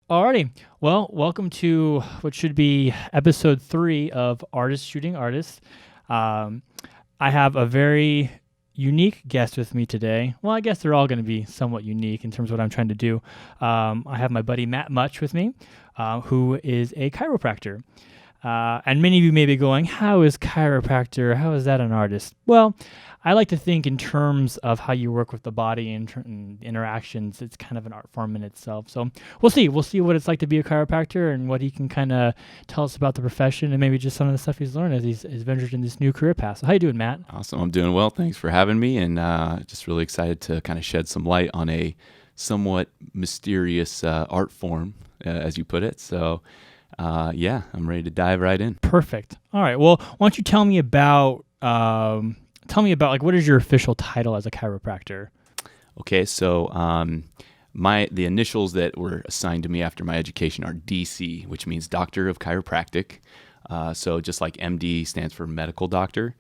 Alrighty. Well, welcome to what should be episode 3 of Artist Shooting Artists. Um, I have a very unique guest with me today. Well, I guess they're all going to be somewhat unique in terms of what I'm trying to do. I have my buddy Matt Mutch with me, who is a chiropractor. And many of you may be going, how is chiropractor? How is that an artist? Well, I like to think in terms of how you work with the body and interactions. It's kind of an art form in itself. So we'll see. We'll see what it's like to be a chiropractor and what he can kind of tell us about the profession and maybe just some of the stuff he's learned as he's ventured in this new career path. So how you doing, Matt? Awesome. I'm doing well. Thanks for having me, and just really excited to kind of shed some light on a somewhat mysterious art form, as you put it. So, yeah, I'm ready to dive right in. Perfect. All right. Well, why don't you tell me about like what is your official title as a chiropractor? Okay, so the initials that were assigned to me after my education are DC, which means Doctor of Chiropractic. So just like MD stands for medical doctor,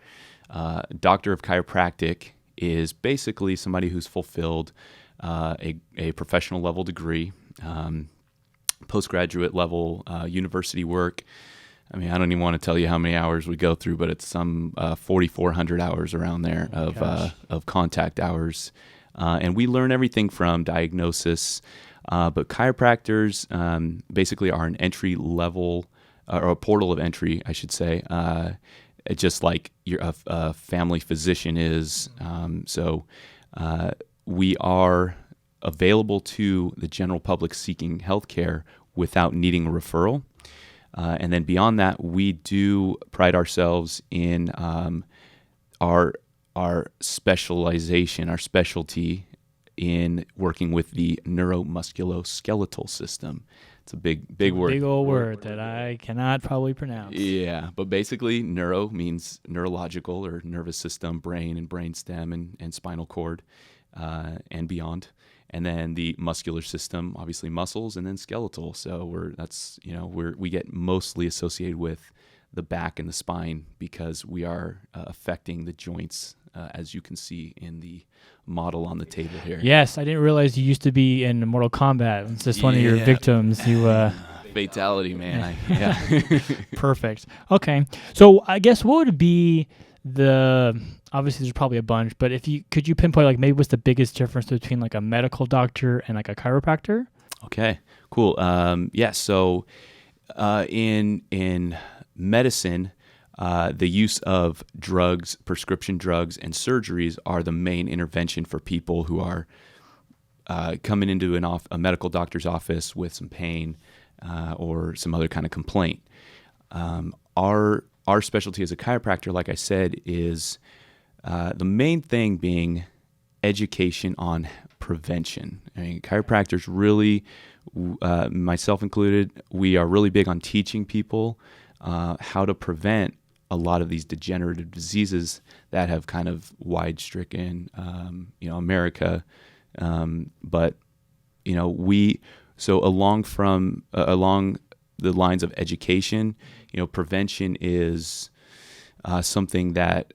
Doctor of Chiropractic is basically somebody who's fulfilled a professional level degree, postgraduate level university work. I mean, I don't even want to tell you how many hours we go through, but it's some 4,400 hours around there of contact hours. And we learn everything from diagnosis, but chiropractors basically are an entry level, or a portal of entry, I should say, just like a family physician is. So we are available to the general public seeking healthcare without needing a referral. And then beyond that, we do pride ourselves in our specialization, our specialty in working with the neuromusculoskeletal system. It's a big word. Big old word that I cannot probably pronounce. Yeah, but basically neuro means neurological or nervous system, brain and brainstem and spinal cord and beyond. And then the muscular system, obviously muscles, and then skeletal. So we get mostly associated with the back and the spine because we are affecting the joints, as you can see in the model on the table here. Yes, I didn't realize you used to be in Mortal Kombat. It's just one of your victims. You fatality, man. Yeah. Perfect. Okay, so I guess what would be obviously there's probably a bunch, but could you pinpoint like maybe what's the biggest difference between like a medical doctor and like a chiropractor? Okay, cool. So in medicine, the use of drugs, prescription drugs, and surgeries are the main intervention for people who are coming into a medical doctor's office with some pain or some other kind of complaint. Our specialty as a chiropractor, like I said, is the main thing being education on prevention. I mean, chiropractors really, myself included, we are really big on teaching people how to prevent a lot of these degenerative diseases that have kind of wide-stricken, America. But along the lines of education, prevention is something that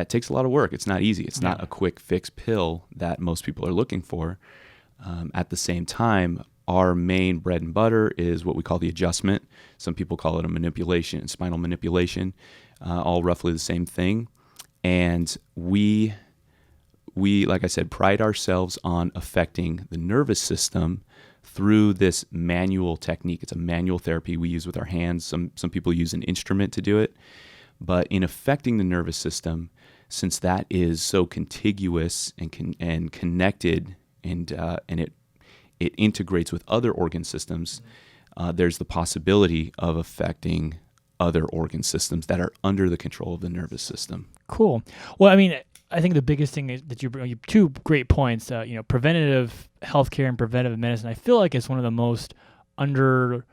takes a lot of work. It's not easy. It's not a quick fix pill that most people are looking for. At the same time, our main bread and butter is what we call the adjustment. Some people call it a manipulation, spinal manipulation, all roughly the same thing. And we, like I said, pride ourselves on affecting the nervous system through this manual technique. It's a manual therapy we use with our hands. Some people use an instrument to do it. But in affecting the nervous system, since that is so contiguous and connected, and it integrates with other organ systems, there's the possibility of affecting other organ systems that are under the control of the nervous system. Cool. Well, I mean, I think the biggest thing is that you bring two great points. Preventative healthcare and preventive medicine. I feel like it's one of the most underlooked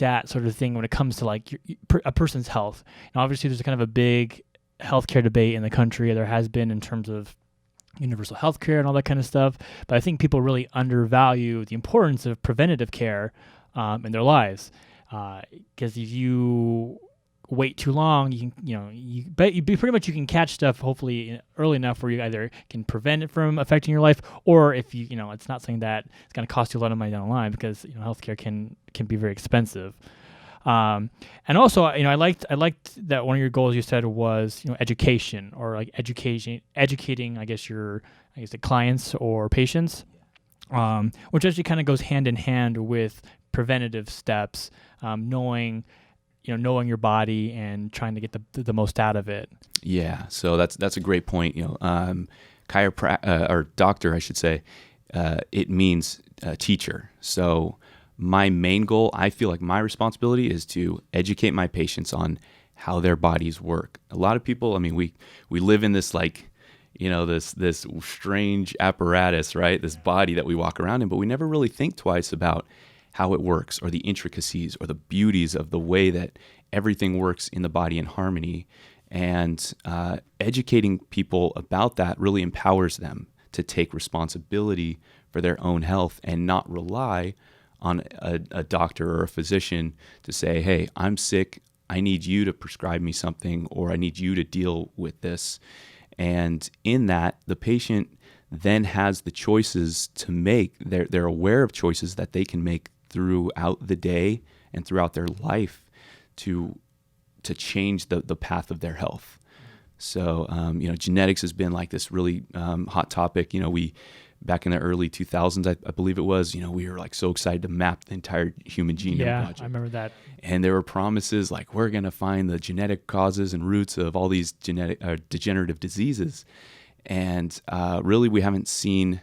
at sort of thing when it comes to like a person's health. And obviously, there's kind of a big healthcare debate in the country. There has been in terms of universal healthcare and all that kind of stuff. But I think people really undervalue the importance of preventative care in their lives. Because if you wait too long, you can, pretty much you can catch stuff hopefully early enough where you either can prevent it from affecting your life, or if it's not something that it's going to cost you a lot of money down the line, because healthcare can be very expensive. And also, I liked that one of your goals you said was, education, or like educating, I guess the clients or patients, which actually kind of goes hand in hand with preventative steps, knowing your body and trying to get the most out of it. Yeah. So that's a great point. Chiropractor, or doctor, I should say, it means teacher. So my main goal, I feel like my responsibility is to educate my patients on how their bodies work. A lot of people, we live in this this strange apparatus, right? This body that we walk around in, but we never really think twice about how it works, or the intricacies, or the beauties of the way that everything works in the body in harmony. And educating people about that really empowers them to take responsibility for their own health and not rely on a doctor or a physician to say, hey, I'm sick, I need you to prescribe me something, or I need you to deal with this. And in that, the patient then has the choices to make. They're aware of choices that they can make throughout the day and throughout their life to change the path of their health. So, genetics has been like this really hot topic. We back in the early 2000s, I believe it was, we were like so excited to map the entire human genome project. I remember that. And there were promises like, we're going to find the genetic causes and roots of all these degenerative diseases. And really, we haven't seen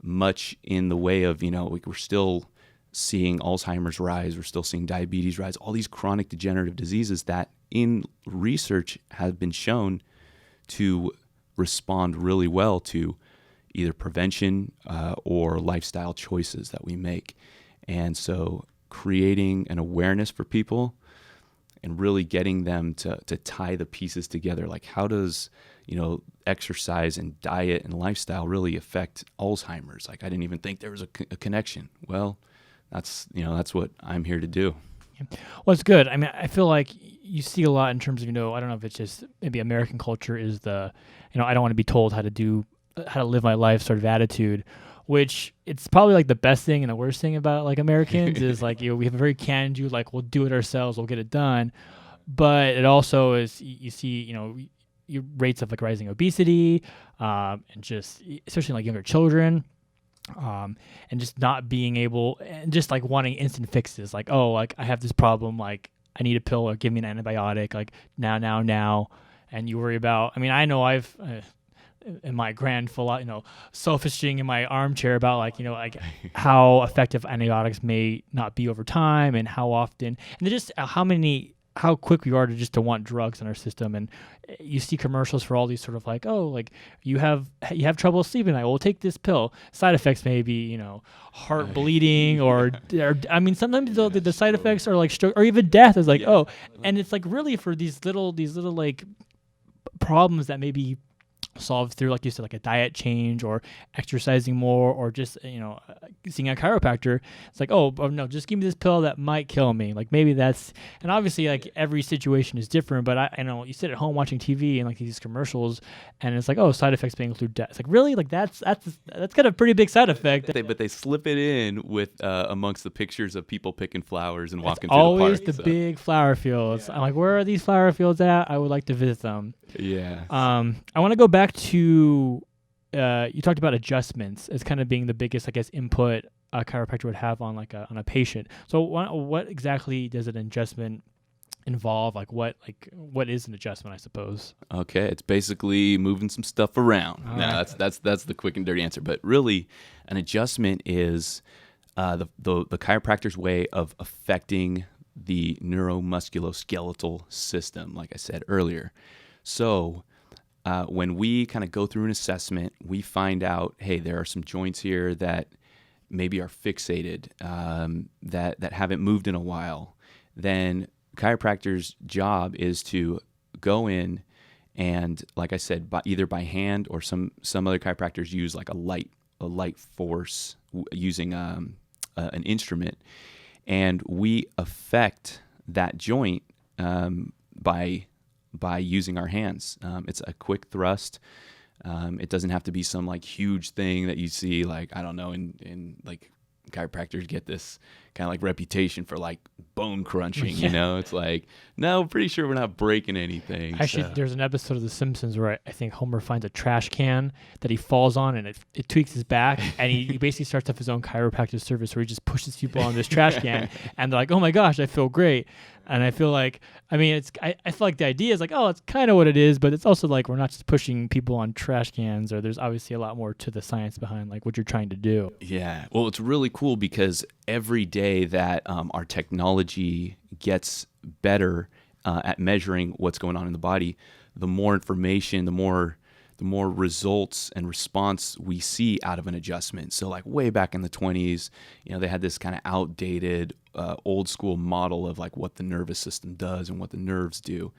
much in the way of, we're still seeing Alzheimer's rise, we're still seeing diabetes rise, all these chronic degenerative diseases that in research have been shown to respond really well to either prevention or lifestyle choices that we make. And so creating an awareness for people and really getting them to tie the pieces together, like how does exercise and diet and lifestyle really affect Alzheimer's? Like I didn't even think there was a connection. Well, that's what I'm here to do. Well, it's good. I feel like you see a lot in terms of, I don't know if it's just maybe American culture is the, I don't want to be told how to live my life sort of attitude, which it's probably like the best thing and the worst thing about like Americans is like, we have a very can-do, like we'll do it ourselves, we'll get it done. But it also is, you see, your rates of like rising obesity, and just, especially like younger children, and just not being able, and just like wanting instant fixes, like, oh, like I have this problem, like I need a pill, or give me an antibiotic, like now. And you worry about, I know I've, in my sophistering in my armchair about like how effective antibiotics may not be over time, and how often, and just how quick we are to want drugs in our system. And you see commercials for all these sort of like, oh, like you have trouble sleeping, I will take this pill. Side effects may be, heart bleeding or sometimes the side effects are like stroke or even death is like, oh, and it's like really for these little like problems that maybe solved through, like you said, like a diet change or exercising more, or just seeing a chiropractor. It's like, oh no, just give me this pill that might kill me. Like maybe that's, and obviously like every situation is different, but I know you sit at home watching TV and like these commercials, and it's like, oh, side effects may include death. It's like, really? Like that's got a pretty big side effect. But they slip it in with amongst the pictures of people picking flowers and walking through always the park. The big flower fields. Yeah. I'm like, where are these flower fields at? I would like to visit them. Yeah. I want to go back to, you talked about adjustments as kind of being the biggest, I guess, input a chiropractor would have on like on a patient. So what exactly does an adjustment involve? Like what is an adjustment, I suppose? Okay, it's basically moving some stuff around. Right. That's the quick and dirty answer. But really, an adjustment is the chiropractor's way of affecting the neuromusculoskeletal system, like I said earlier. So when we kind of go through an assessment, we find out, hey, there are some joints here that maybe are fixated, that haven't moved in a while. Then chiropractor's job is to go in and, like I said, either by hand, or some other chiropractors use like a light force using an instrument, and we affect that joint by using our hands. It's a quick thrust. It doesn't have to be some like huge thing that you see, like, I don't know, in like chiropractors get this kind of like reputation for like bone crunching, you know. It's like, no, pretty sure we're not breaking anything. Actually, there's an episode of The Simpsons where I think Homer finds a trash can that he falls on, and it tweaks his back, and he basically starts up his own chiropractic service where he just pushes people on this trash can, and they're like, oh my gosh, I feel great. And I feel like, I mean, I feel like the idea is like, oh, it's kind of what it is, but it's also like we're not just pushing people on trash cans, or there's obviously a lot more to the science behind like what you're trying to do. Yeah. Well, it's really cool because every day that our technology gets better at measuring what's going on in the body, the more information, the more results and response we see out of an adjustment. So like way back in the 20s, you know, they had this kind of outdated old school model of like what the nervous system does and what the nerves do.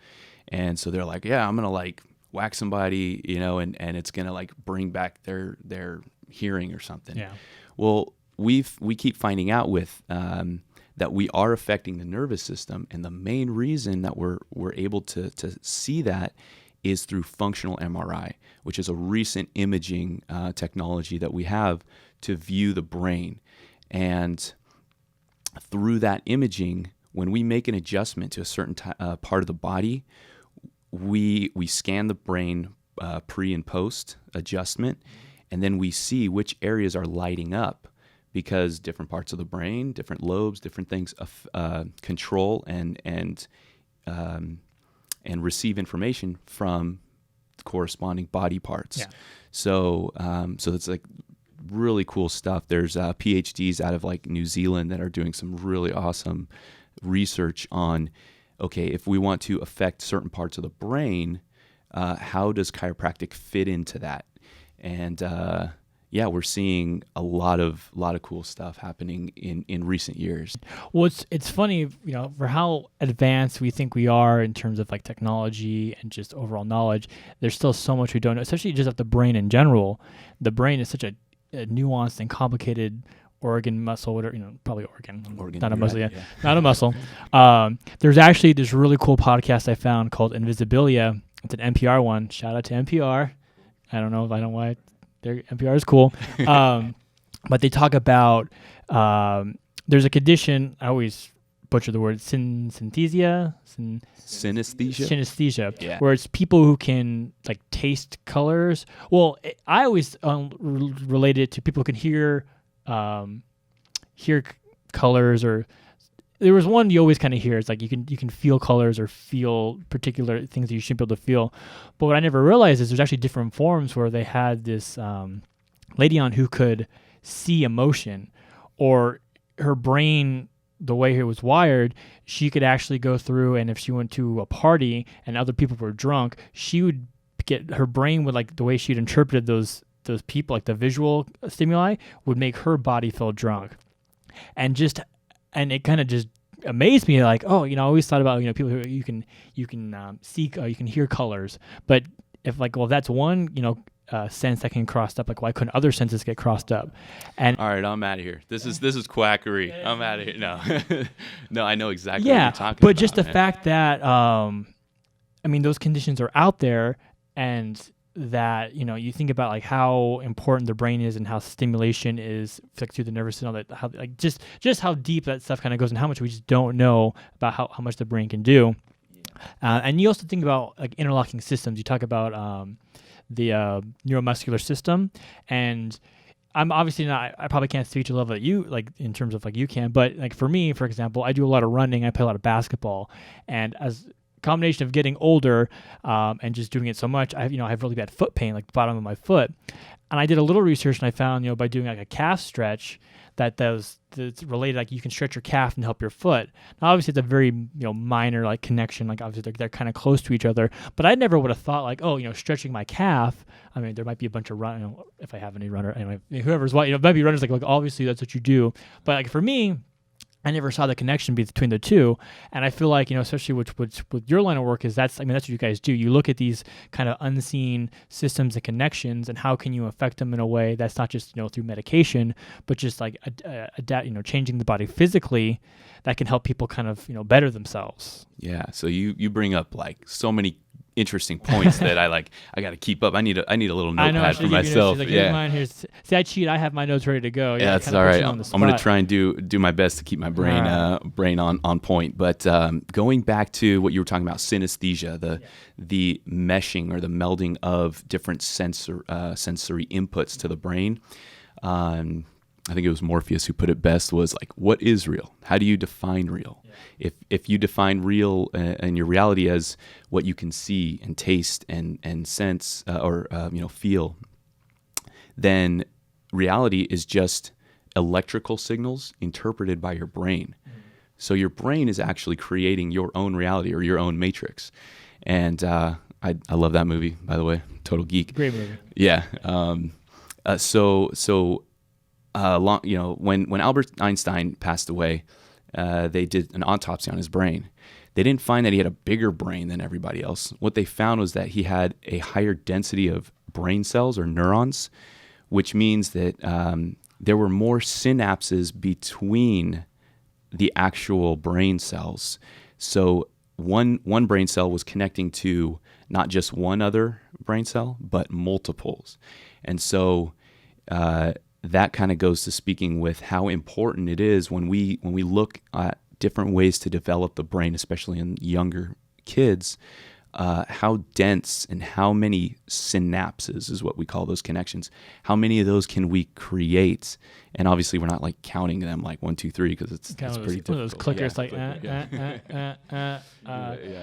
And so they're like, yeah, I'm going to like whack somebody, you know, and it's going to like bring back their hearing or something. Yeah. Well, we keep finding out with that we are affecting the nervous system, and the main reason that we're able to see that is through functional MRI, which is a recent imaging technology that we have to view the brain. And through that imaging, when we make an adjustment to a certain part of the body, we scan the brain pre and post adjustment, and then we see which areas are lighting up, because different parts of the brain, different lobes, different things control and receive information from corresponding body parts. Yeah. So it's like really cool stuff. There's PhDs out of like New Zealand that are doing some really awesome research on, okay, if we want to affect certain parts of the brain, how does chiropractic fit into that? And yeah, we're seeing a lot of cool stuff happening in recent years. Well, it's funny, you know, for how advanced we think we are in terms of like technology and just overall knowledge, there's still so much we don't know, especially just of the brain in general. The brain is such a nuanced and complicated organ, muscle, whatever, you know, probably organ not a muscle, yeah. Not a muscle. There's actually this really cool podcast I found called Invisibilia. It's an NPR one. Shout out to NPR. I don't know why. Their NPR is cool. But they talk about, there's a condition, I always butcher the word, synesthesia, Yeah. where it's people who can like taste colors. Well, I always relate it to people who can hear colors, or there was one you always kind of hear. It's like you can feel colors or feel particular things that you shouldn't be able to feel. But what I never realized is there's actually different forms where they had this lady on who could see emotion, or her brain, the way it was wired, she could actually go through, and if she went to a party and other people were drunk, she would get, her brain would, like the way she'd interpreted those people, like the visual stimuli, would make her body feel drunk. And it kind of just amazed me, like, oh, you know, I always thought about, you know, people who you can see, you can hear colors, but if like, well, that's one, you know, sense that can cross up, like why couldn't other senses get crossed up? And all right, I'm out of here. This is quackery. I'm out of here. No, no, I know exactly what you're talking about. But just the fact that, I mean, those conditions are out there, and that, you know, you think about like how important the brain is and how stimulation is through the nervous system, that how like just how deep that stuff kind of goes, and how much we just don't know about how much the brain can do. And you also think about like interlocking systems. You talk about the neuromuscular system, and I'm obviously not, I probably can't speak to the level that you, like in terms of like you can, but like for me, for example, I do a lot of running, I play a lot of basketball, and as combination of getting older and just doing it so much, I have really bad foot pain, like the bottom of my foot. And I did a little research, and I found, you know, by doing like a calf stretch, that's related, like you can stretch your calf and help your foot. Now, obviously, it's a very, you know, minor like connection, like obviously they're kind of close to each other. But I never would have thought like, oh, you know, stretching my calf. I mean, there might be a bunch of run, you know, if I have any runner, anyway, whoever's what, you know, maybe runners like obviously that's what you do. But like for me, I never saw the connection between the two. And I feel like, especially with your line of work that's what you guys do. You look at these kind of unseen systems and connections, and how can you affect them in a way that's not just, through medication, but just like adapt, changing the body physically, that can help people kind of, better themselves. Yeah. So you bring up like so many interesting points that I got to keep up. I need a little notepad for myself. Like, yeah. Mine here. See, I cheat. I have my notes ready to go. Yeah, that's all right. I'm going to try and do my best to keep my brain on point. But going back to what you were talking about, synesthesia, the meshing or the melding of different sensory inputs to the brain. I think it was Morpheus who put it best, was like, what is real? How do you define real? Yeah. If you define real and your reality as what you can see and taste and sense or feel, then reality is just electrical signals interpreted by your brain. Mm-hmm. So your brain is actually creating your own reality or your own matrix. And I love that movie, by the way. Total geek. Great movie. Yeah. When Albert Einstein passed away, they did an autopsy on his brain. They didn't find that he had a bigger brain than everybody else. What they found was that he had a higher density of brain cells or neurons, which means that there were more synapses between the actual brain cells. So one brain cell was connecting to not just one other brain cell, but multiples. And so that kind of goes to speaking with how important it is when we look at different ways to develop the brain, especially in younger kids, how dense and how many synapses is what we call those connections. How many of those can we create? And obviously, we're not like counting them like 1, 2, 3 because it's pretty difficult. Those clickers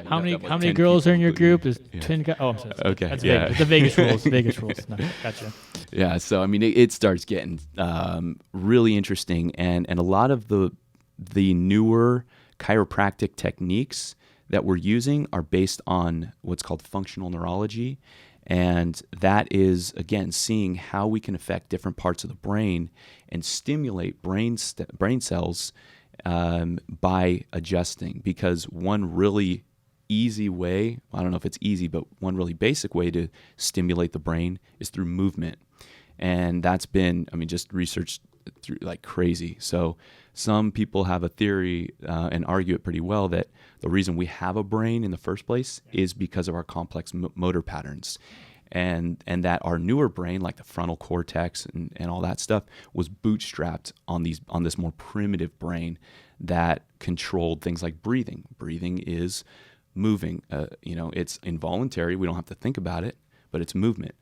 How many girls are in your group? Is twin guys? Oh, I'm sorry. Okay, that's Vegas. The Vegas rules. Vegas rules. No, gotcha. Yeah, so I mean, it starts getting really interesting, and a lot of the newer chiropractic techniques that we're using are based on what's called functional neurology. And that is, again, seeing how we can affect different parts of the brain and stimulate brain cells by adjusting. Because one really easy way, I don't know if it's easy, but one really basic way to stimulate the brain is through movement. And that's been, just researched through like crazy. So some people have a theory and argue it pretty well that the reason we have a brain in the first place is because of our complex motor patterns, and that our newer brain, like the frontal cortex and all that stuff, was bootstrapped on this more primitive brain that controlled things like breathing. Breathing is moving. It's involuntary. We don't have to think about it, but it's movement.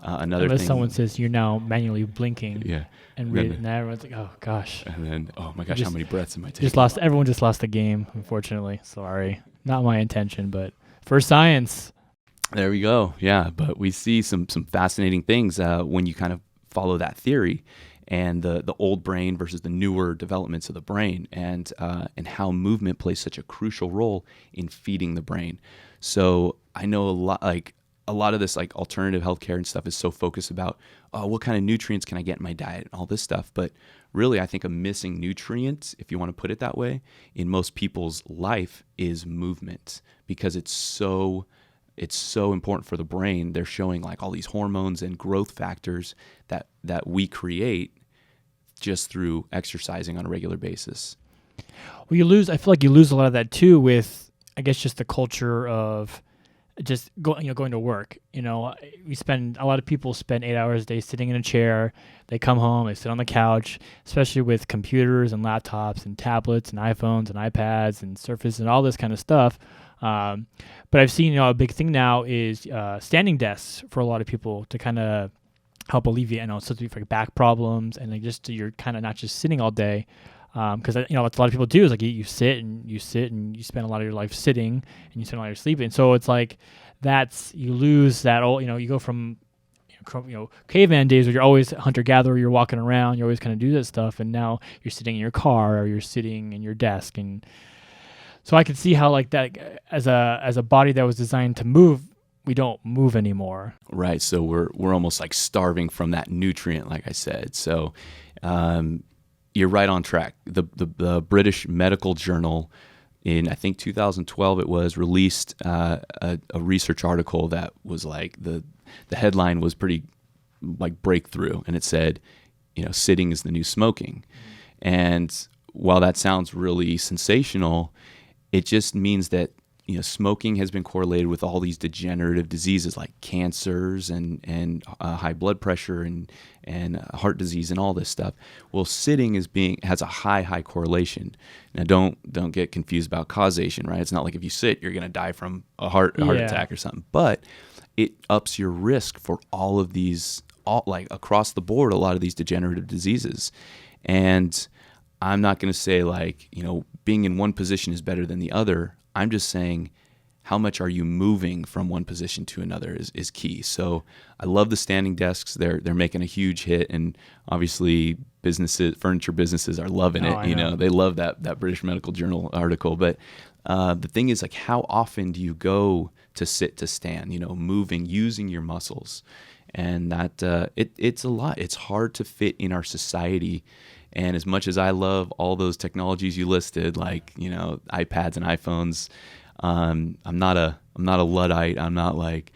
Unless someone says you're now manually blinking, yeah, and everyone's like, "Oh gosh!" And then, oh my gosh, how many breaths am I taking? Everyone just lost the game, unfortunately. Sorry, not my intention, but for science. There we go. Yeah, but we see some fascinating things when you kind of follow that theory, and the old brain versus the newer developments of the brain, and how movement plays such a crucial role in feeding the brain. So I know a lot of this like alternative healthcare and stuff is so focused about, what kind of nutrients can I get in my diet and all this stuff. But really, I think a missing nutrient, if you want to put it that way, in most people's life is movement, because it's so important for the brain. They're showing like all these hormones and growth factors that we create just through exercising on a regular basis. Well, I feel like you lose a lot of that too with, I guess, just the culture of just going to work. A lot of people spend 8 hours a day sitting in a chair. They come home, they sit on the couch, especially with computers and laptops and tablets and iPhones and iPads and Surface and all this kind of stuff. But I've seen, a big thing now is standing desks for a lot of people to kind of help alleviate, especially for back problems, and you're kind of not just sitting all day. Because what a lot of people do is like you sit and you spend a lot of your life sitting, and you spend a lot of your sleeping. So it's like you lose that old, you go from caveman days where you're always hunter gatherer, you're walking around, you always kind of do that stuff, and now you're sitting in your car or you're sitting in your desk. And so I could see how like that as a body that was designed to move, we don't move anymore. Right. So we're almost like starving from that nutrient, like I said. So you're right on track. The British Medical Journal in, I think 2012, it was released a research article that was like the headline was pretty like breakthrough, and it said, sitting is the new smoking. And while that sounds really sensational, it just means that smoking has been correlated with all these degenerative diseases like cancers and high blood pressure and heart disease and all this stuff. Well, sitting has a high correlation. Now, don't get confused about causation, right? It's not like if you sit, you're going to die from a heart attack or something. But it ups your risk for all of these, like across the board, a lot of these degenerative diseases. And I'm not going to say like, being in one position is better than the other. I'm just saying how much are you moving from one position to another is key. So I love the standing desks. They're making a huge hit, and obviously furniture businesses are loving it. They love that British Medical Journal article. But the thing is, like, how often do you go to sit to stand, moving, using your muscles? And that it's a lot. It's hard to fit in our society. And as much as I love all those technologies you listed, like, iPads and iPhones, I'm not a Luddite. I'm not like,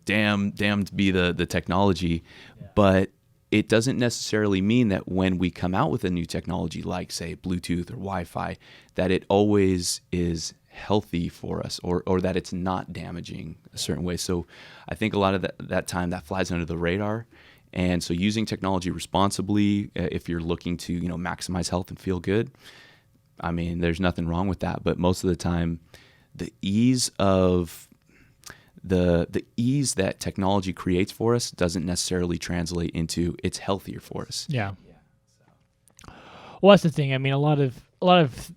damn to be the technology. Yeah. But it doesn't necessarily mean that when we come out with a new technology, like say Bluetooth or Wi-Fi, that it always is healthy for us, or that it's not damaging a certain way. So I think a lot of that time that flies under the radar. And so using technology responsibly, if you're looking to, maximize health and feel good, I mean, there's nothing wrong with that. But most of the time, the ease that technology creates for us doesn't necessarily translate into it's healthier for us. Yeah. Well, that's the thing. I mean, a lot of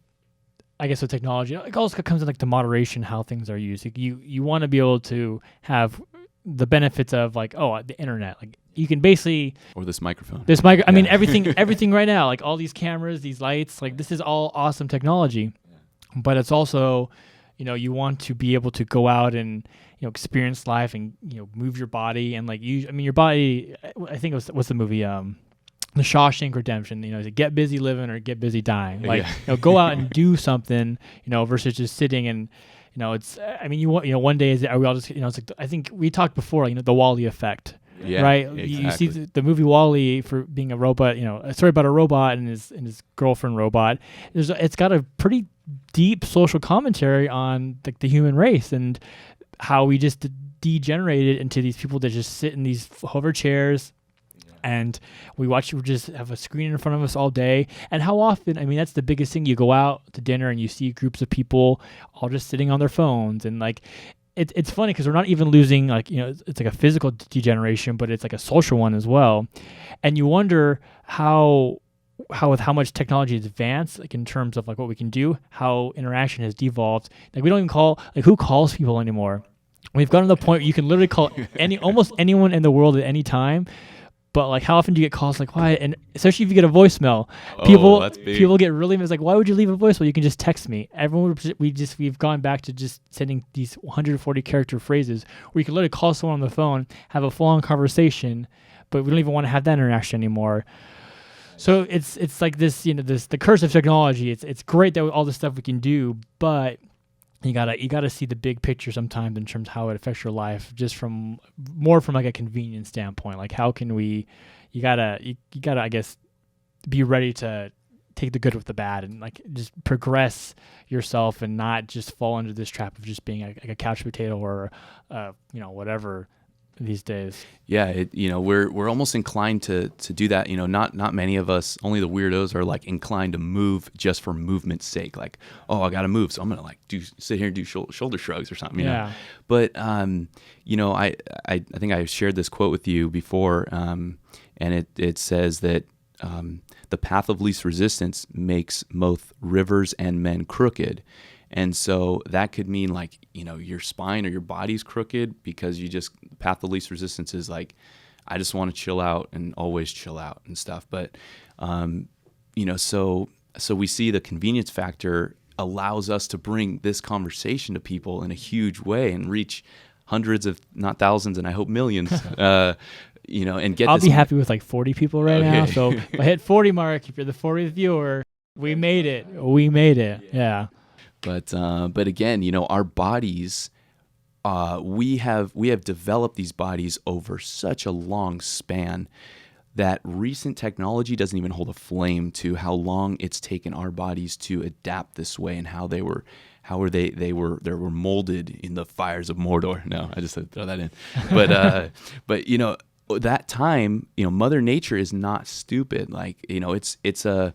I guess with technology, it also comes in like the moderation, how things are used. Like you want to be able to have the benefits of like, the internet. Like you can basically, or this microphone. I mean, everything right now, like all these cameras, these lights, like this is all awesome technology. But it's also, you want to be able to go out and, experience life and, move your body and like your body, I think it was, what's the movie? The Shawshank Redemption, is it get busy living or get busy dying? Like, go out and do something, versus just sitting and, it's, I mean, one day are we all just, it's like, I think we talked before, the Wall-E effect. Yeah, right. Exactly. You see the movie Wall-E for being a robot. A story about a robot and his girlfriend robot. It's got a pretty deep social commentary on the human race and how we just degenerated into these people that just sit in these hover chairs, and we just have a screen in front of us all day. And how often? I mean, that's the biggest thing. You go out to dinner and you see groups of people all just sitting on their phones and like. It's funny because we're not even losing it's like a physical degeneration, but it's like a social one as well. And you wonder how with how much technology has advanced, like in terms of like what we can do, how interaction has devolved. Like we don't even who calls people anymore. We've gotten to the point where you can literally call almost anyone in the world at any time. But like, how often do you get calls like why? And especially if you get a voicemail, people get really it's like, why would you leave a voicemail? You can just text me. We've gone back to just sending these 140 character phrases where you can literally call someone on the phone, have a full on conversation, but we don't even want to have that interaction anymore. So it's like this, the curse of technology. It's great that all this stuff we can do, but you gotta see the big picture sometimes in terms of how it affects your life, just from like a convenience standpoint. Like how can we? You gotta I guess be ready to take the good with the bad and like just progress yourself and not just fall into this trap of just being a couch potato or whatever these days. Yeah, we're almost inclined to do that. Not many of us, only the weirdos are like inclined to move just for movement's sake. Like, I got to move, so I'm gonna like sit here and do shoulder shrugs or something. Yeah. But I think I shared this quote with you before, and it says that the path of least resistance makes both rivers and men crooked. And so that could mean like, your spine or your body's crooked because path of least resistance is like, I just want to chill out and always chill out and stuff. But, so we see the convenience factor allows us to bring this conversation to people in a huge way and reach hundreds of, not thousands, and I hope millions, and get I'll this. be happy with like 40 people right Okay. now. So if I hit 40 mark, if you're the 40th viewer, we made it. We made it. Yeah. But again, our bodies, we have developed these bodies over such a long span that recent technology doesn't even hold a flame to how long it's taken our bodies to adapt this way and how they were molded in the fires of Mordor. No, I just had to throw that in. But that time, Mother Nature is not stupid. Like, it's a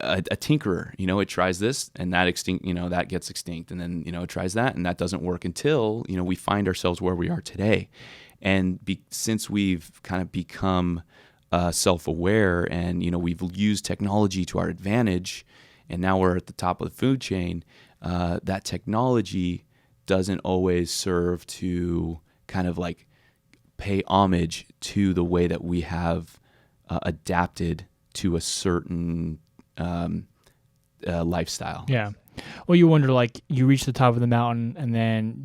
tinkerer. It tries this and that that gets extinct, and then it tries that and that doesn't work until we find ourselves where we are today. And since we've kind of become self-aware and we've used technology to our advantage, and now we're at the top of the food chain, that technology doesn't always serve to kind of like pay homage to the way that we have adapted to a certain lifestyle. Yeah. Well, you wonder, like, you reach the top of the mountain and then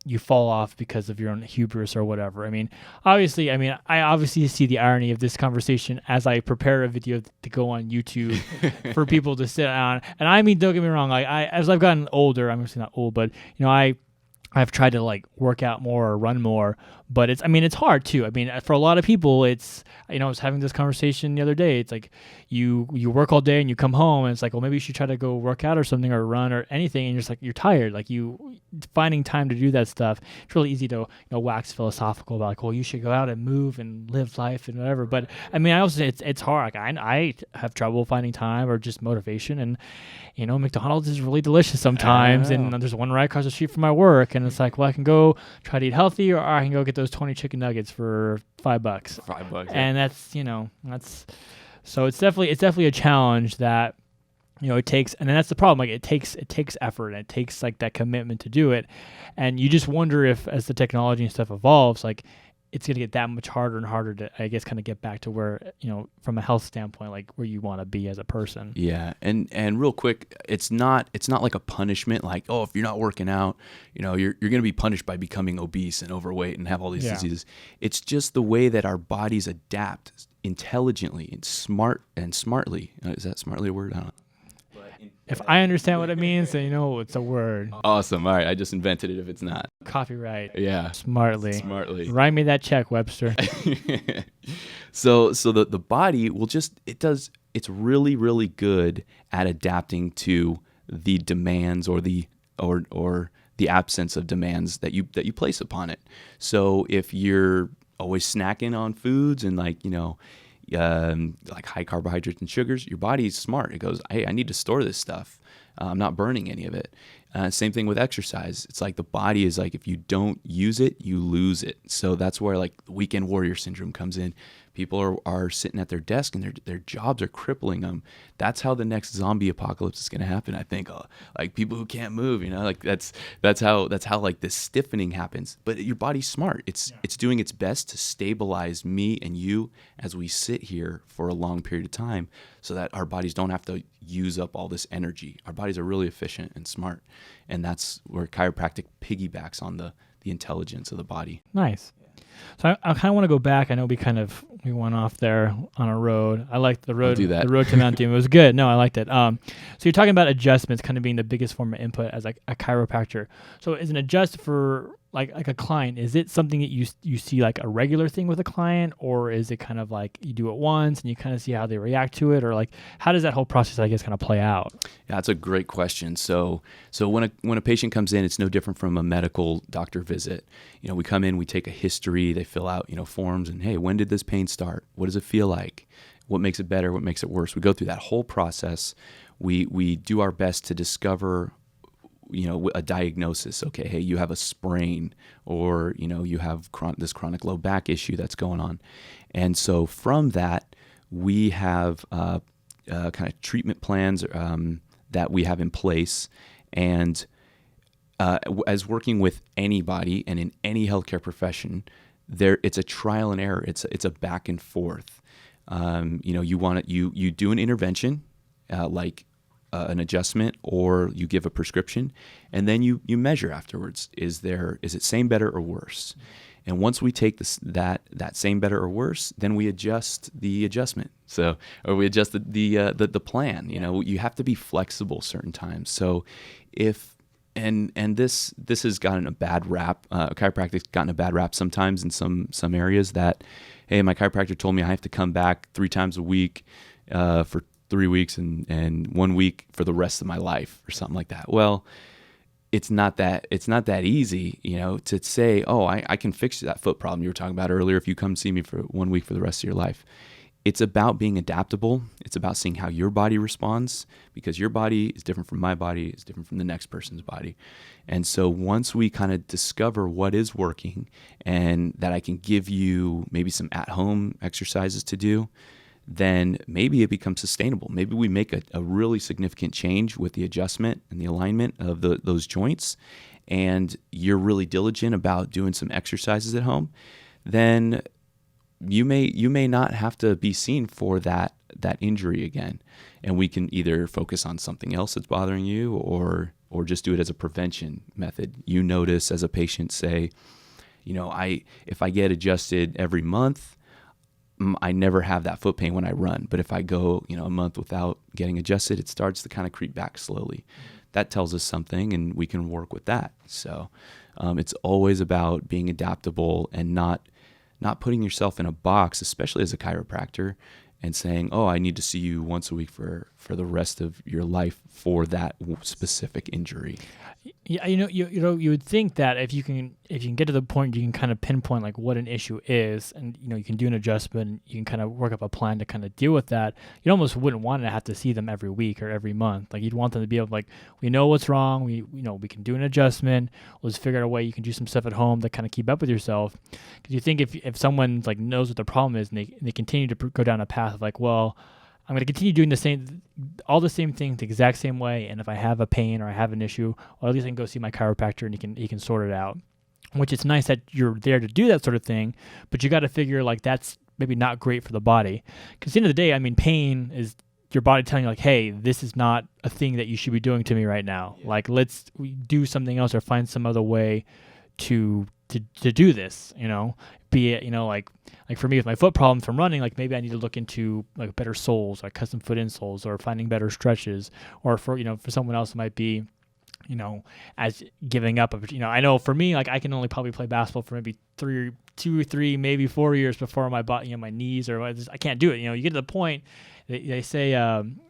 you fall off because of your own hubris or whatever. I obviously see the irony of this conversation as I prepare a video to go on YouTube for people to sit on. And don't get me wrong, like as I've gotten older, I'm obviously not old, but I've tried to like work out more or run more, but it's hard too. For a lot of people, it's, I was having this conversation the other day. It's like you work all day and you come home and it's like, well, maybe you should try to go work out or something or run or anything. And you're just like, you're tired. Like finding time to do that stuff. It's really easy to wax philosophical about like, well, you should go out and move and live life and whatever. But I also say it's hard. Like I have trouble finding time or just motivation. And McDonald's is really delicious sometimes, and there's one right across the street from my work, and it's like, well, I can go try to eat healthy, or I can go get those 20 chicken nuggets for $5. $5, and that's so it's definitely a challenge that it takes, and then that's the problem. Like it takes effort, and it takes like that commitment to do it, and you just wonder if as the technology and stuff evolves, like it's going to get that much harder and harder to, I guess, kind of get back to where, from a health standpoint, like where you want to be as a person. Yeah. And real quick, it's not like a punishment. Like, oh, if you're not working out, you're going to be punished by becoming obese and overweight and have all these diseases. It's just the way that our bodies adapt intelligently and smartly. Is that smartly a word? I don't know. If I understand what it means, then it's a word. Awesome. All right. I just invented it if it's not. Copyright. Yeah. Smartly. Write me that check, Webster. So the body will it's really, really good at adapting to the demands or the absence of demands that you place upon it. So if you're always snacking on foods and like high carbohydrates and sugars, your body's smart. It goes, hey, I need to store this stuff. I'm not burning any of it. Same thing with exercise. It's like the body is like, if you don't use it, you lose it. So that's where like weekend warrior syndrome comes in. People are sitting at their desk and their jobs are crippling them. That's how the next zombie apocalypse is going to happen, I think. Like people who can't move, like that's how like this stiffening happens. But your body's smart. It's doing its best to stabilize me and you as we sit here for a long period of time, so that our bodies don't have to use up all this energy. Our bodies are really efficient and smart, and that's where chiropractic piggybacks on the intelligence of the body. Nice. So I kind of want to go back. I know we went off there on a road. I liked the road. I'll do that. The road to Mount Doom. It was good. No, I liked it. So you're talking about adjustments kind of being the biggest form of input as like a chiropractor. So is an adjust for like a client, is it something that you see like a regular thing with a client, or is it kind of like you do it once and you kind of see how they react to it, or like how does that whole process, I guess, kind of play out? Yeah, that's a great question. So when a patient comes in, it's no different from a medical doctor visit. We come in, we take a history, they fill out, forms, and hey, when did this pain start? What does it feel like? What makes it better? What makes it worse? We go through that whole process. We do our best to discover a diagnosis. Okay, hey, you have a sprain, or you have this chronic low back issue that's going on, and so from that we have kind of treatment plans that we have in place, and as working with anybody and in any healthcare profession, it's a trial and error. It's a back and forth. You do an intervention like an adjustment, or you give a prescription, and then you measure afterwards. Is it same, better, or worse? And once we take that same, better, or worse, then we adjust the adjustment. So, or we adjust the plan. You know, you have to be flexible certain times. So, and this has gotten a bad rap. Chiropractic's gotten a bad rap sometimes in some areas that, hey, my chiropractor told me I have to come back 3 times a week for 3 weeks and 1 week for the rest of my life or something like that. Well, it's not that easy, you know, to say, oh, I can fix that foot problem you were talking about earlier if you come see me for 1 week for the rest of your life. It's about being adaptable. It's about seeing how your body responds, because your body is different from my body, is different from the next person's body. And so once we kind of discover what is working and that I can give you maybe some at-home exercises to do, then maybe it becomes sustainable. Maybe we make a really significant change with the adjustment and the alignment of those joints, and you're really diligent about doing some exercises at home, then you may not have to be seen for that injury again. And we can either focus on something else that's bothering you or just do it as a prevention method. You notice as a patient, say, you know, if I get adjusted every month, I never have that foot pain when I run. But if I go, you know, a month without getting adjusted, it starts to kind of creep back slowly. That tells us something, and we can work with that. So it's always about being adaptable and not putting yourself in a box, especially as a chiropractor, and saying, oh, I need to see you once a week for the rest of your life for that specific injury. Yeah, you would think that if you can get to the point you can kind of pinpoint like what an issue is, and you can do an adjustment, you can kind of work up a plan to kind of deal with that. You almost wouldn't want to have to see them every week or every month. Like you'd want them to be able to, like, we know what's wrong. We can do an adjustment. We'll just figure out a way you can do some stuff at home to kind of keep up with yourself. Because you think if someone like knows what the problem is and they continue to go down a path of like, well, I'm going to continue doing all the same things the exact same way, and if I have a pain or I have an issue, well, at least I can go see my chiropractor and he can sort it out. Which it's nice that you're there to do that sort of thing, but you got to figure like that's maybe not great for the body. Because at the end of the day, I mean, pain is your body telling you like, hey, this is not a thing that you should be doing to me right now. Yeah. Like we do something else or find some other way to do this, be it, like for me with my foot problem from running, like maybe I need to look into like better soles, like custom foot insoles, or finding better stretches, or for someone else it might be, as giving up of, I know for me, like I can only probably play basketball for maybe 2 or 3, maybe 4 years before my body, my knees, or I can't do it. You get to the point, they say,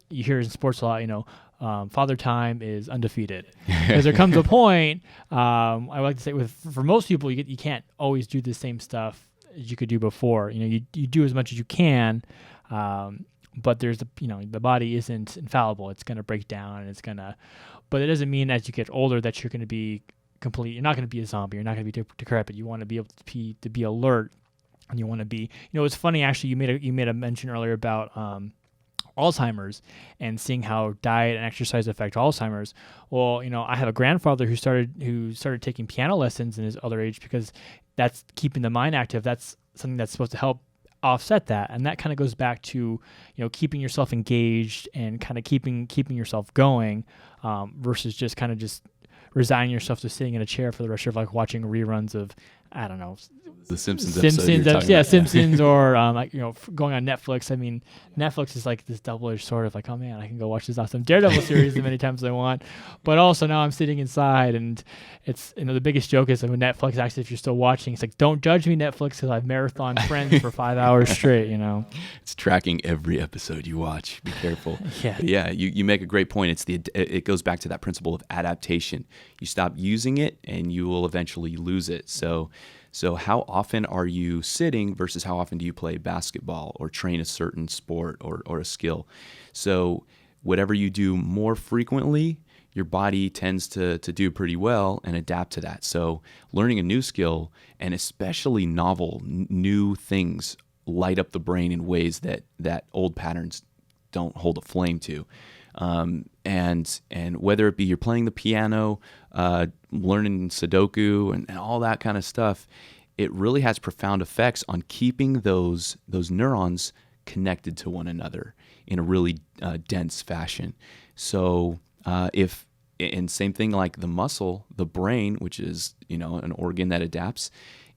you hear in sports a lot, father time is undefeated. Because there comes a point, I like to say for most people, you can't always do the same stuff as you could do before. You do as much as you can, but there's the body isn't infallible. It's going to break down, and but it doesn't mean as you get older that you're going to be complete. You're not going to be a zombie. You're not going to be decrepit. You want to be able to be alert, and you want to be. It's funny actually. You made a mention earlier about Alzheimer's and seeing how diet and exercise affect Alzheimer's. Well, I have a grandfather who started taking piano lessons in his other age because that's keeping the mind active. That's something that's supposed to help offset that, and that kind of goes back to keeping yourself engaged and kind of keeping yourself going, versus just kind of just resigning yourself to sitting in a chair for the rest of your life watching reruns of, I don't know, the Simpsons Simpsons, or going on Netflix. I mean, Netflix is like this double-edged sword of like, oh man, I can go watch this awesome Daredevil series as many times as I want, but also now I'm sitting inside, and it's the biggest joke is when Netflix actually, if you're still watching, it's like, don't judge me, Netflix, because I've marathon Friends for 5 hours straight. It's tracking every episode you watch. Be careful. Yeah. But yeah, you make a great point. It goes back to that principle of adaptation. You stop using it, and you will eventually lose it. So how often are you sitting versus how often do you play basketball or train a certain sport or a skill? So whatever you do more frequently, your body tends to do pretty well and adapt to that. So learning a new skill, and especially novel, new things, light up the brain in ways that old patterns don't hold a flame to. And whether it be you're playing the piano, learning Sudoku and all that kind of stuff, it really has profound effects on keeping those neurons connected to one another in a really dense fashion. So and same thing like the muscle, the brain, which is an organ that adapts.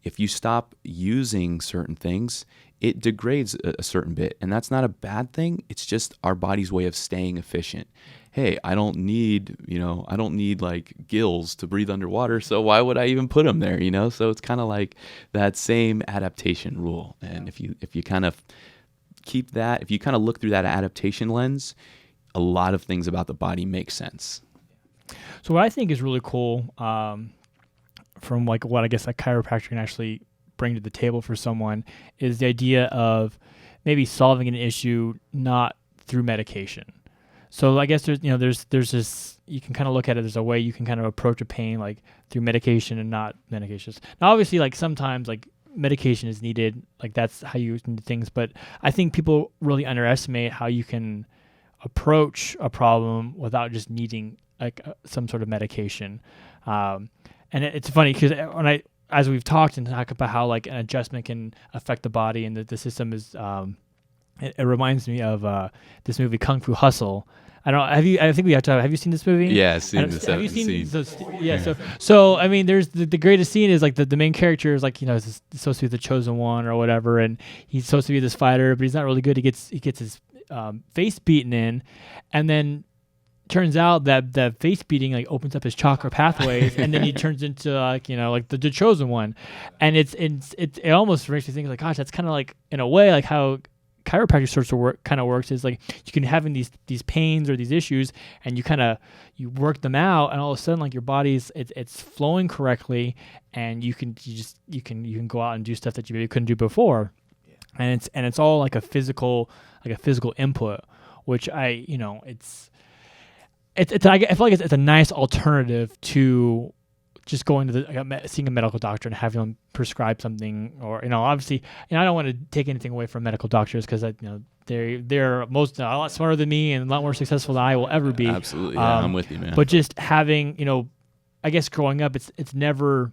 if you stop using certain things, it degrades a certain bit. And that's not a bad thing. It's just our body's way of staying efficient. Hey, I don't need like gills to breathe underwater, so why would I even put them there, So it's kind of like that same adaptation rule. And if you kind of keep that, if you kind of look through that adaptation lens, a lot of things about the body make sense. So what I think is really cool, from like what I guess a chiropractor can actually bring to the table for someone, is the idea of maybe solving an issue not through medication. So I guess there's this, you can kind of look at it, there's a way you can kind of approach a pain like through medication and not medications. Now obviously like sometimes like medication is needed, like that's how you need things, but I think people really underestimate how you can approach a problem without just needing like some sort of medication. And it's funny because as we've talked and talked about how like an adjustment can affect the body and the system is, it reminds me of this movie Kung Fu Hustle. Have you seen this movie? Yeah, I've seen this. Have you seen? So I mean, there's the greatest scene is like the main character is like, is supposed to be the chosen one or whatever, and he's supposed to be this fighter, but he's not really good. He gets his face beaten in, and then turns out that the face beating like opens up his chakra pathways, and then he turns into like the chosen one, and it almost makes you think like, gosh, that's kind of like in a way like how chiropractic sorts of work kind of works, is like you can having these pains or these issues, and you work them out, and all of a sudden like your body's it's flowing correctly, and you can go out and do stuff that you maybe couldn't do before, and it's all like a physical input, which I feel like it's a nice alternative to just going to seeing a medical doctor and having them prescribe something, or obviously, I don't want to take anything away from medical doctors because they're a lot smarter than me and a lot more successful than I will ever be. Absolutely, yeah, I'm with you, man. But just having, I guess growing up, it's never,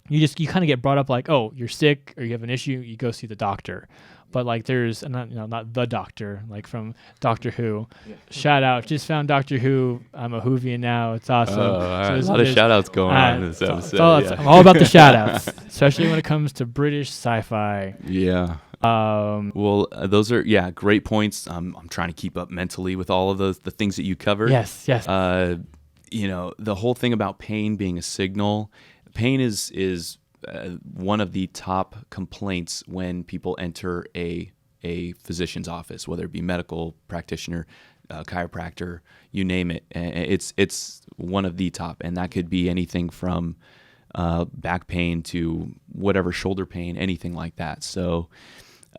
you kind of get brought up like, oh, you're sick or you have an issue, you go see the doctor. But like there's not the doctor, like from Doctor Who. Yeah. Shout out, just found Doctor Who. I'm a Whovian now. It's awesome. So a lot of shout outs going on in this episode. I'm all about the shout outs, especially when it comes to British sci-fi. Yeah. Well, those are great points. I'm trying to keep up mentally with all of the things that you covered. Yes. The whole thing about pain being a signal. Pain is one of the top complaints when people enter a physician's office, whether it be medical practitioner, chiropractor, you name it. It's one of the top, and that could be anything from back pain to whatever, shoulder pain, anything like that. So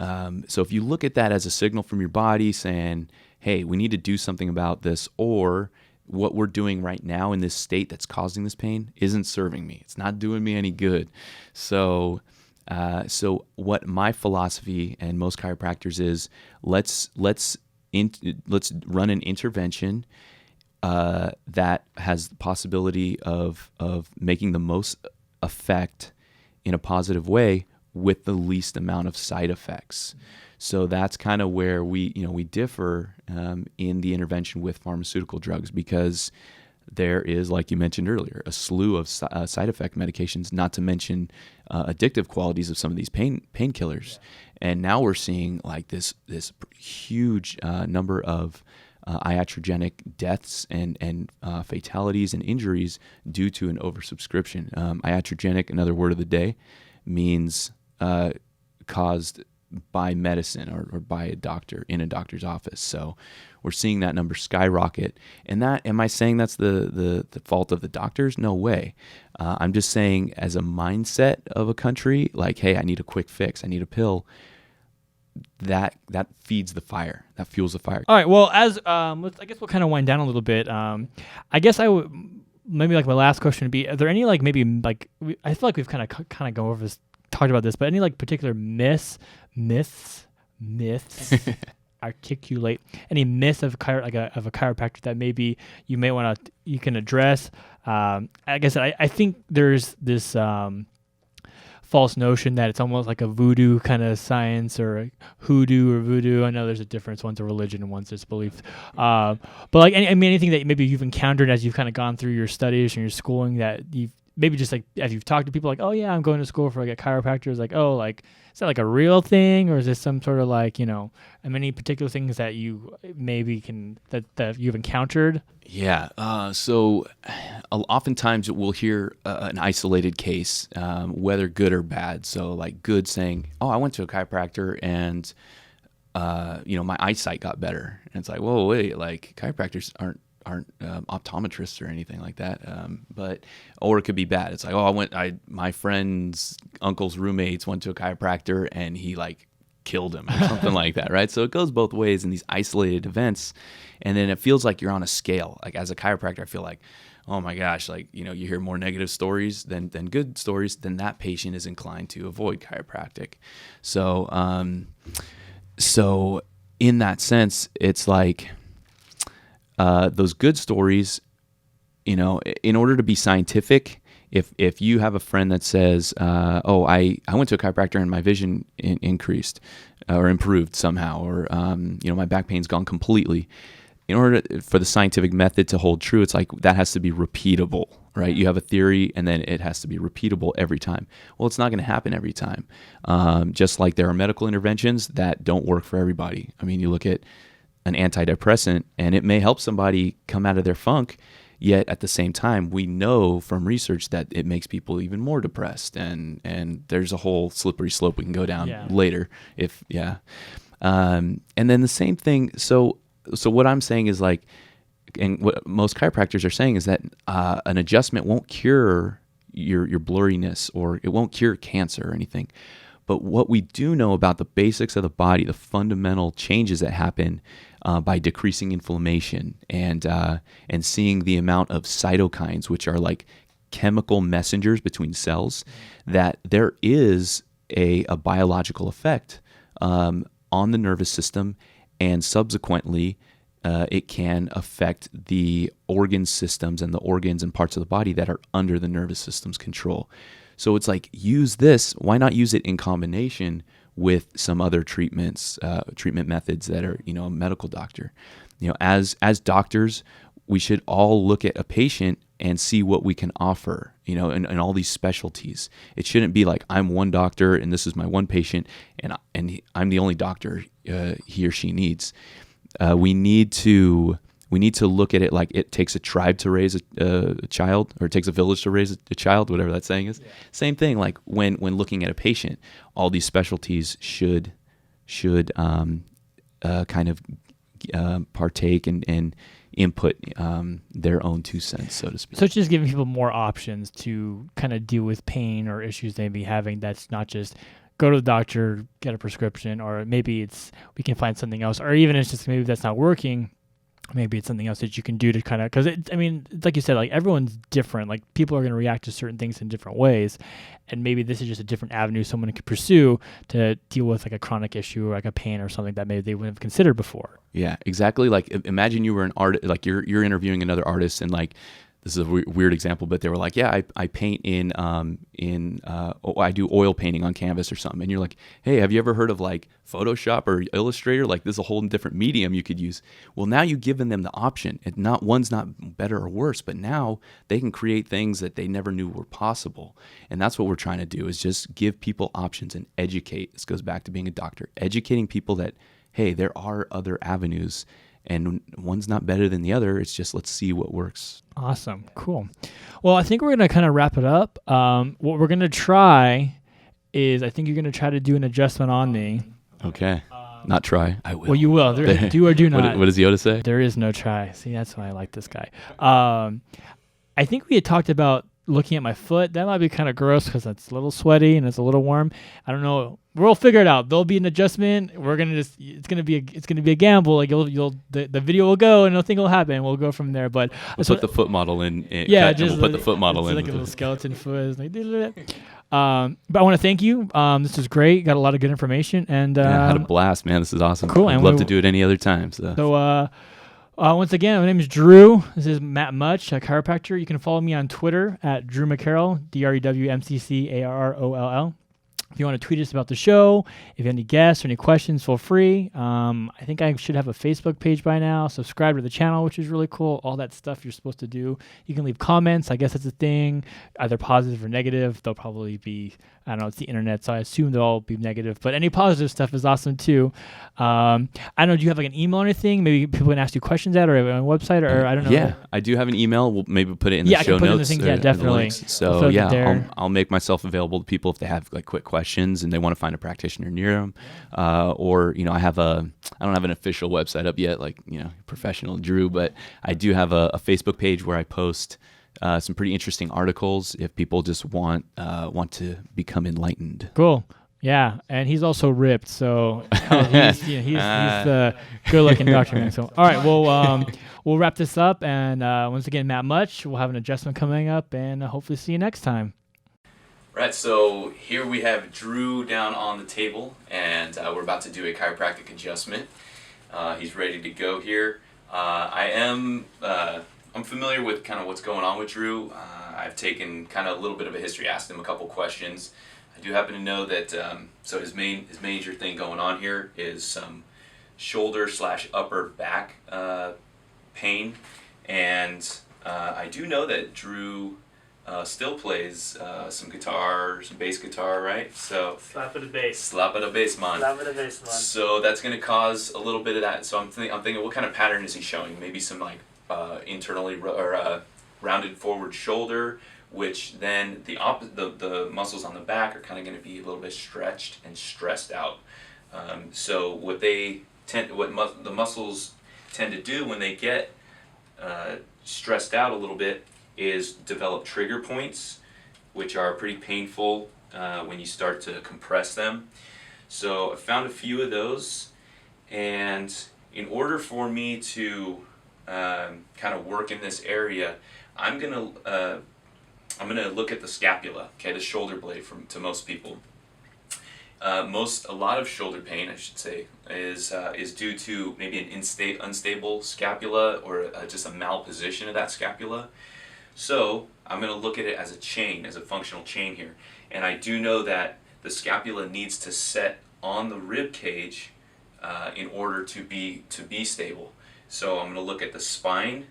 if you look at that as a signal from your body saying, hey, we need to do something about this, or what we're doing right now in this state that's causing this pain isn't serving me. It's not doing me any good. So what my philosophy and most chiropractors is, let's run an intervention that has the possibility of making the most effect in a positive way with the least amount of side effects. So that's kind of where we differ in the intervention with pharmaceutical drugs, because there is, like you mentioned earlier, a slew of side effect medications, not to mention addictive qualities of some of these painkillers. And now we're seeing like this huge number of iatrogenic deaths and fatalities and injuries due to an oversubscription. Iatrogenic, another word of the day, means caused by medicine or by a doctor in a doctor's office. So we're seeing that number skyrocket. And am I saying that's the fault of the doctors? No way. I'm just saying, as a mindset of a country, like, hey, I need a quick fix, I need a pill, that feeds the fire, that fuels the fire. All right. Well, as I guess we'll kind of wind down a little bit. I guess I would maybe like my last question would be: are there any like maybe like I feel like we've kind of gone over this, talked about this, but any like particular myths, articulate any myths of a chiropractor that maybe you can address? I guess I think there's this false notion that it's almost like a voodoo kind of science, or a hoodoo or voodoo. I know there's a difference. One's a religion and one's just belief. But like anything that maybe you've encountered as you've kind of gone through your studies and your schooling that you've maybe just like as you've talked to people like, oh yeah, I'm going to school for like a chiropractor. It's like, oh, like is that like a real thing, or is this some sort of like, many particular things that you maybe that you've encountered? Yeah. So oftentimes we'll hear an isolated case, whether good or bad. So like good saying, oh, I went to a chiropractor and, my eyesight got better. And it's like, whoa, wait, like chiropractors aren't optometrists or anything like that. Or it could be bad. It's like, oh, my friend's uncle's roommates went to a chiropractor and he like killed him or something like that, right? So it goes both ways in these isolated events. And then it feels like you're on a scale. Like as a chiropractor, I feel like, oh my gosh, like, you hear more negative stories than good stories, then that patient is inclined to avoid chiropractic. So in that sense, it's like those good stories, in order to be scientific, if you have a friend that says, oh, I went to a chiropractor and my vision increased or improved somehow, or, my back pain's gone completely. In order for the scientific method to hold true, it's like that has to be repeatable, right? You have a theory and then it has to be repeatable every time. Well, it's not going to happen every time. Just like there are medical interventions that don't work for everybody. I mean, you look at an antidepressant and it may help somebody come out of their funk, yet at the same time, we know from research that it makes people even more depressed, and there's a whole slippery slope we can go down later. And then the same thing. So what I'm saying is like, and what most chiropractors are saying is that an adjustment won't cure your blurriness, or it won't cure cancer or anything. But what we do know about the basics of the body, the fundamental changes that happen by decreasing inflammation and seeing the amount of cytokines, which are like chemical messengers between cells, that there is a biological effect on the nervous system, and subsequently it can affect the organ systems and the organs and parts of the body that are under the nervous system's control. So it's like, use this. Why not use it in combination with some other treatment methods that are, a medical doctor? As doctors, we should all look at a patient and see what we can offer, in all these specialties. It shouldn't be like, I'm one doctor and this is my one patient and I'm the only doctor he or she needs. We need to look at it like it takes a tribe to raise a child, or it takes a village to raise a child, whatever that saying is. Yeah. Same thing, like when looking at a patient, all these specialties should kind of partake and input their own 2 cents, so to speak. So it's just giving people more options to kind of deal with pain or issues they may be having. That's not just go to the doctor, get a prescription, or maybe we can find something else, or even it's just maybe that's not working. Maybe it's something else that you can do to kind of, because it's like you said, like everyone's different. Like people are going to react to certain things in different ways, and maybe this is just a different avenue someone could pursue to deal with like a chronic issue or like a pain or something that maybe they wouldn't have considered before. Yeah, exactly. Like imagine you were an artist, like you're interviewing another artist, and like, this is a weird example, but they were like, yeah, I paint I do oil painting on canvas or something. And you're like, hey, have you ever heard of like Photoshop or Illustrator? Like there's a whole different medium you could use. Well, now you've given them the option. One's not better or worse, but now they can create things that they never knew were possible. And that's what we're trying to do, is just give people options and educate. This goes back to being a doctor, educating people that, hey, there are other avenues. And one's not better than the other. It's just, let's see what works. Awesome. Cool. Well, I think we're going to kind of wrap it up. What we're going to try is, I think you're going to try to do an adjustment on me. Okay. Not try. I will. Well, you will. Do or do not. What does Yoda say? There is no try. See, that's why I like this guy. I think we had talked about looking at my foot. That might be kind of gross because it's a little sweaty and it's a little warm. I don't know. We'll figure it out. There'll be an adjustment. We're gonna it's gonna be a gamble. Like the video will go and nothing will happen. We'll go from there. But we'll put the foot model in. We'll put the foot model in. Like a little skeleton foot. Like, but I want to thank you. This is great. Got a lot of good information, and I had a blast, man. This is awesome. Cool. I'd love to do it any other time. So once again, my name is Drew. This is Matt Mutch, a chiropractor. You can follow me on Twitter at Drew McCarroll, DrewMcCarroll. If you want to tweet us about the show, if you have any guests or any questions, feel free. I think I should have a Facebook page by now. Subscribe to the channel, which is really cool. All that stuff you're supposed to do. You can leave comments. I guess that's a thing, either positive or negative. They'll probably be, I don't know, it's the internet, so I assume they'll all be negative. But any positive stuff is awesome too. I don't know, do you have like an email or anything? Maybe people can ask you questions at, or on a website, or I don't know. Yeah, I do have an email. We'll maybe put it in the show notes. Yeah, definitely. So I'll make myself available to people if they have like quick questions and they want to find a practitioner near them. Or I don't have an official website up yet, like professional Drew, but I do have a Facebook page where I post some pretty interesting articles if people just want to become enlightened. Cool. Yeah, and he's also ripped, so he's the good-looking doctor man. So, all right, we'll wrap this up, and once again, Matt Mutch. We'll have an adjustment coming up, and hopefully see you next time. Right, so here we have Drew down on the table, and we're about to do a chiropractic adjustment. He's ready to go here. I'm familiar with kind of what's going on with Drew. I've taken kind of a little bit of a history, asked him a couple questions. I do happen to know that so his major thing going on here is some shoulder/upper back pain, and I do know that Drew still plays some guitar, some bass guitar, right? So slap of the bass. Slap of the bass, man. Slap of the bass, man. So that's going to cause a little bit of that. So I'm thinking, what kind of pattern is he showing? Maybe some like internally rounded forward shoulder, which then the muscles on the back are kind of going to be a little bit stretched and stressed out. So what the muscles tend to do when they get stressed out a little bit is develop trigger points, which are pretty painful when you start to compress them. So I found a few of those, and in order for me to kind of work in this area, I'm gonna look at the scapula, okay, the shoulder blade to most people. A lot of shoulder pain, I should say, is due to maybe an unstable scapula or just a malposition of that scapula. So I'm going to look at it as a chain, as a functional chain here. And I do know that the scapula needs to set on the rib cage in order to be stable. So I'm going to look at the spine,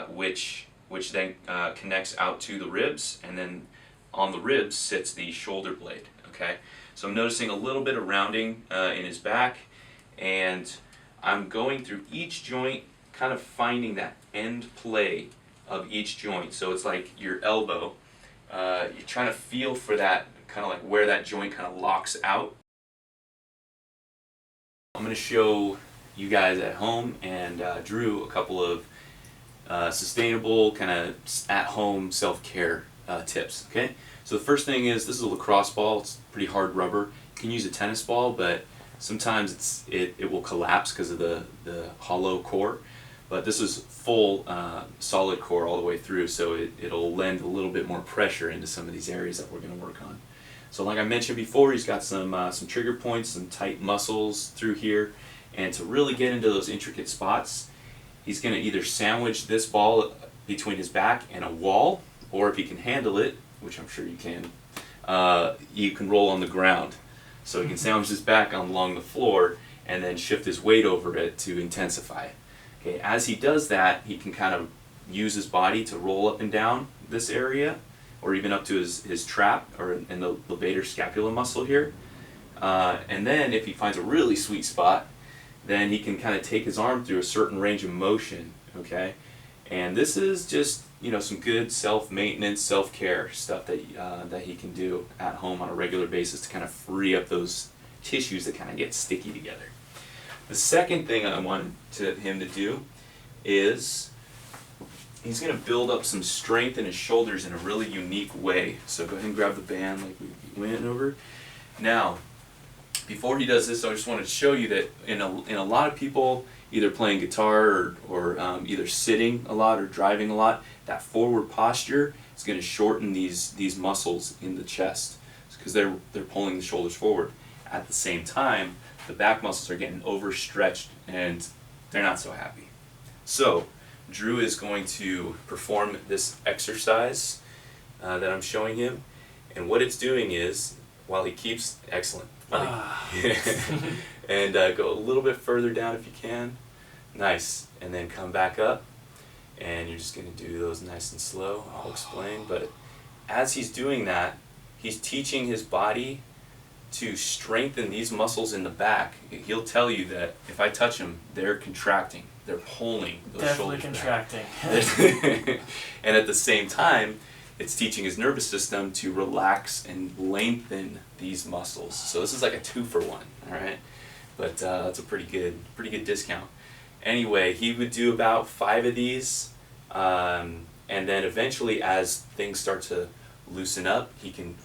which then connects out to the ribs, and then on the ribs sits the shoulder blade. Okay, so I'm noticing a little bit of rounding in his back, and I'm going through each joint, kind of finding that end play of each joint. So it's like your elbow. You're trying to feel for that, kind of like where that joint kind of locks out. I'm going to show you guys at home and Drew a couple of sustainable kind of at-home self-care tips. Okay, so the first thing is, this is a lacrosse ball. It's pretty hard rubber. You can use a tennis ball, but sometimes it will collapse because of the hollow core. But this is full solid core all the way through, so it'll lend a little bit more pressure into some of these areas that we're going to work on. So like I mentioned before, he's got some trigger points, some tight muscles through here, and to really get into those intricate spots, he's going to either sandwich this ball between his back and a wall, or if he can handle it, which I'm sure you can roll on the ground. So he can sandwich his back along the floor and then shift his weight over it to intensify it. Okay, as he does that, he can kind of use his body to roll up and down this area, or even up to his trap, or in the levator scapula muscle here. And then if he finds a really sweet spot, then he can kind of take his arm through a certain range of motion, okay? And this is just, some good self-maintenance, self-care stuff that he can do at home on a regular basis to kind of free up those tissues that kind of get sticky together. The second thing I wanted him to do is he's going to build up some strength in his shoulders in a really unique way. So go ahead and grab the band like we went over. Now, before he does this, I just wanted to show you that in a lot of people, either playing guitar or either sitting a lot or driving a lot, that forward posture is going to shorten these muscles in the chest because they're pulling the shoulders forward. At the same time, the back muscles are getting overstretched and they're not so happy. So Drew is going to perform this exercise that I'm showing him, and what it's doing is, while he keeps, excellent. And go a little bit further down if you can. Nice. And then come back up. And you're just going to do those nice and slow. I'll explain. But as he's doing that, he's teaching his body to strengthen these muscles in the back. He'll tell you that if I touch them, they're contracting. They're pulling those Definitely shoulders contracting. And at the same time, it's teaching his nervous system to relax and lengthen these muscles. So this is like a 2-for-1, all right? But that's a pretty good discount. Anyway, he would do about 5 of these, and then eventually, as things start to loosen up, he can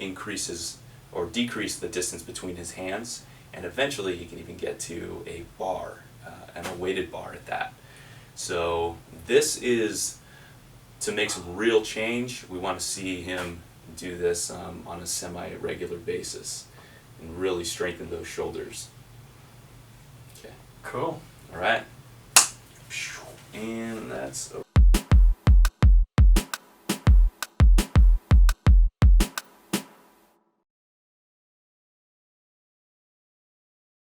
increase his or decrease the distance between his hands, and eventually he can even get to a bar, and a weighted bar at that. So this is to make some real change. We want to see him do this on a semi-regular basis and really strengthen those shoulders. Okay. Cool. All right. And that's over.